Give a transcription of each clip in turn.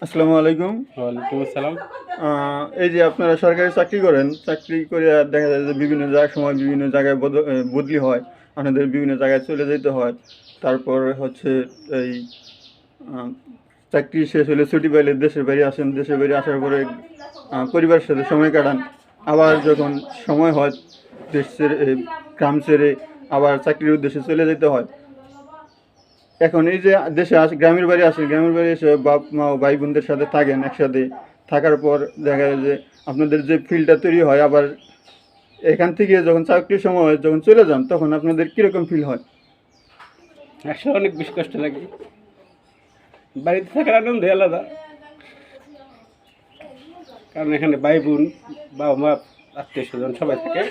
আসসালামু আলাইকুম। ওয়ালাইকুম আসসালাম। এই যে আপনারা সরকারি চাকরি করেন, চাকরি করে আর দেখা যায় যে বিভিন্ন সময় বিভিন্ন জায়গায় বদলি হয়। আপনাদের বিভিন্ন জায়গায় চলে যেতে হয়। তারপর হচ্ছে এই আ চাকরি শেষ হলে ছুটি পাইলে দেশের বাড়ি আসেন। দেশের বাড়ি আসার পরে পরিবারের সাথে সময় কাটান। আবার যখন সময় হয় দেশ ছেড়ে গ্রাম ছেড়ে আবার চাকরির উদ্দেশ্যে চলে যেতে হয়। এখন এই যে দেশে গ্রামের বাড়ি আসেন, গ্রামের বাড়ি এসে বাপ মা ও ভাই বোনদের সাথে থাকেন একসাথে। থাকার পর দেখা যায় যে আপনাদের যে ফিলটা তৈরি হয়, আবার এখান থেকে যখন চাকরির সময় হয়, যখন চলে যান, তখন আপনাদের কীরকম ফিল হয়? আসলে অনেক বেশি কষ্ট লাগে। বাড়িতে থাকার আনন্দই আলাদা। কারণ এখানে ভাই বোন, বাবা মা, আত্মীয় স্বজন সবাই থাকে।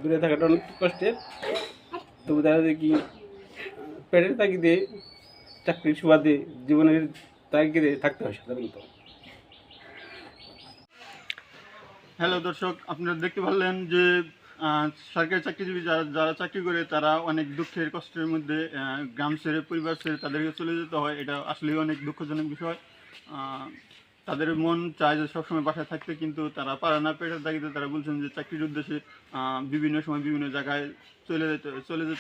দূরে থাকাটা অনেক কষ্টের। তবু দেখা যায় কি পেটের তাগিদে, চাকরির সুবাদে, জীবনের তাগিদে থাকতে হয় সাধারণত। হ্যালো দর্শক, আপনারা দেখতে পারলেন যে সরকারি চাকরিজীবী যারা যারা চাকরি করে তারা অনেক দুঃখের কষ্টের মধ্যে গ্রাম ছেড়ে পরিবার ছেড়ে তাদেরকে চলে যেতে হয়। এটা আসলেই অনেক দুঃখজনক বিষয়। তাদের মন চায় যে সবসময় বাসায় থাকতে, কিন্তু তারা পারে না। পেটের তাগিদে তারা বলছেন যে চাকরির উদ্দেশ্যে বিভিন্ন সময় বিভিন্ন জায়গায় চলে যেতে